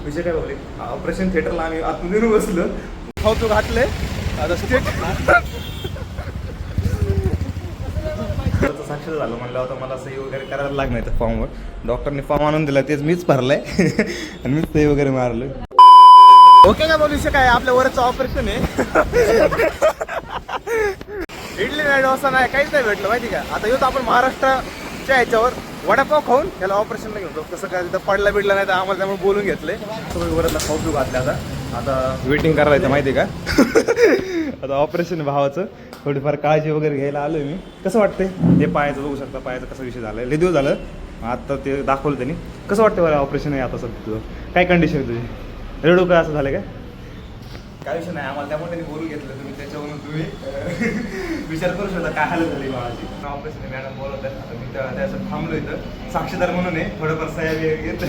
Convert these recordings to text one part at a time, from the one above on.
विषय काय बोलले, ऑपरेशन थिएटरला आम्ही आतमध्ये बसलो, खाऊ घातले आता स्टेट साक्षर झालं म्हणलं होतं मला सही वगैरे करायला लागणार त्या फॉर्मवर. डॉक्टरने फॉर्म आणून दिला, तेच मीच भरलाय आणि मीच सही वगैरे मारलं. ओके का बोलू विषय काय, आपल्या वरचं ऑपरेशन आहे. इडली नाही, डोसा नाही, काहीच नाही भेटलं माहिती का. आता येतो आपण महाराष्ट्राच्या ह्याच्यावर वडापाव खाऊन त्याला ऑपरेशनला घेऊन जाऊ. कसं काय तिथं पडला बिडला नाही तर आम्हाला त्यामुळे बोलून घेतले. सगळं वरतला खाऊ पिऊ घातले. आता वेटिंग करायचं माहिती का. आता ऑपरेशन भावाचं थोडीफार काळजी वगैरे घ्यायला आलोय मी. कसं वाटतंय ते पायाचं बघू शकता, पायाचा कसा विषय झालाय. लय दिवस झालं आता ते दाखवलं त्यांनी. कसं वाटतं बरं ऑपरेशन आहे आता सध्या तुझं, काय कंडिशन आहे तुझी, रडू काय असं झालं काय विषय नाही आम्हाला त्यामुळे त्यांनी बोलून घेतलं. तुम्ही त्याच्यावरून तुम्ही विचार करू शकता काय हालत झाली माझी. ऑपरेशन मॅडम बोलत आहेत. आता मी त्यासाठी थांबलो इथं साक्षीदार म्हणून आहे, थोडंफार सह्या घेत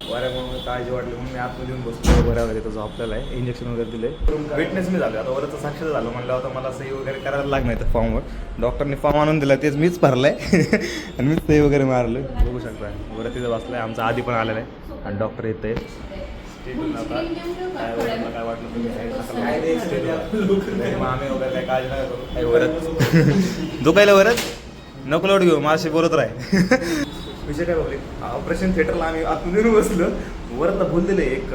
वाऱ्यामुळे काळजी वाटली म्हणून मी आतमध्ये येऊन बसलो. बऱ्या वगैरे तो झोपलेला आहे, इंजेक्शन वगैरे दिले, विटनेस मी झालो. आता वरचं साक्षर झालं म्हणलं होतं मला सही वगैरे करायला लागणार त्या फॉर्मवर. डॉक्टरने फॉर्म आणून दिला, तेच मीच भरलाय आणि मीच सही वगैरे मारलं. बघू शकता बरं तिथं बसलाय. आमचा आधी पण आलेला आहे आणि डॉक्टर येत आहे. आता काय वाटलं तुम्ही आम्ही वगैरे काय काळजी नका करू. काही वरच दुखायला वरच नको लोट घेऊ, माझ्याशी बोलत राह. विषय काय बोलले, ऑपरेशन थिएटरला आम्ही आतमध्ये बसलो. वरतला भूल दिले एक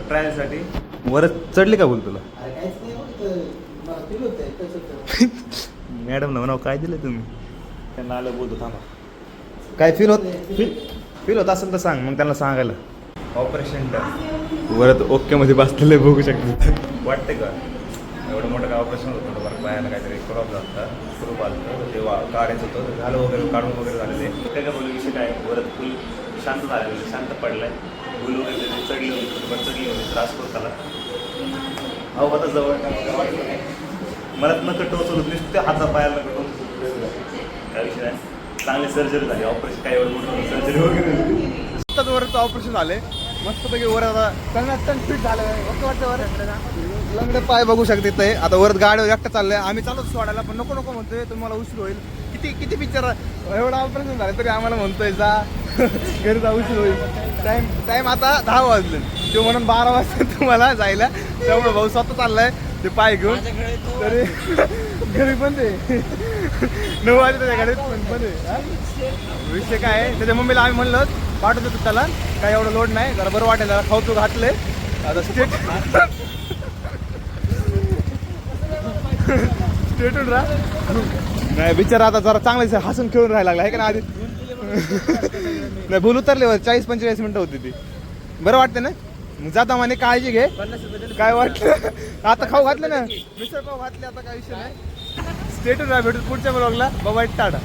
ट्रायलसाठी. वरच चढली का भूल तुला मॅडम ना म्हणावं काय दिलं तुम्ही. त्यांना आलं बोलतो थांबा, काय फील होत असेल तर सांग, मग त्यांना सांगायला. ऑपरेशन वरत ओकेमध्ये बसलेलं बघू शकतो. वाटते का एवढं मोठं काय ऑपरेशन होतं थोडं बरं पायाला काहीतरी क्रॉप झालं, सुरू आलं तेव्हा काढायचं होतं, झालं वगैरे काढून वगैरे झालेले. काय काय बोलू विषय काय, वरत फुल शांत झालेलं, शांत पडलाय. भूल वगैरे चढली होती, चढली होती, त्रास होत आला. अहो आता जवळ वाटलं नाही मला, नकं टोचल होत नुसते हाता पायाला नकं टोचल. काय विषय नाही, चांगली सर्जरी झाली. ऑपरेशन काय एवढं मोठं सर्जरी वगैरे वरचं ऑपरेशन झाले मस्तपैकी. वर आता टन फिट झालं. ओके वाटतं वर लंगडे पाय बघू शकते ते. आता वरत गाडीवर एकटं चाललंय, आम्ही चालूच सोडायला पण नको म्हणतोय, तुम्हाला उशीर होईल. किती पिक्चर एवढं ऑपरेशन झालं तरी आम्हाला म्हणतोय जा घरी जा, उशीर होईल. टाइम आता 10 वाजले, तो म्हणून 12 वाजता तुम्हाला जायला. त्यामुळे भाऊ स्वतः चाललाय ते पाय घेऊन. तरी घरी पण ते 9 वाजता त्या गाडीत पण आहे. विषय काय आहे, त्याच्या मम्मीला आम्ही म्हणलं पाठवत होतो त्याला, काय एवढं लोड नाही, जरा बरं वाटेल. जरा खाऊ घातले आता स्टेटून नाही बिचारा आता जरा चांगलं हसून खेळून राहायला लागला आहे का ना. आधी नाही भूल उतरले 40-45 मिनिटं होती ती. बरं वाटते ना, मग जाता म्हणे काळजी घे. काय वाटलं आता खाऊ घातलं ना, मिसळ पाव घातले, आता काय विषय नाही. स्टेटून भेटू पुढच्या ब्लॉगला. बाबा टाटा.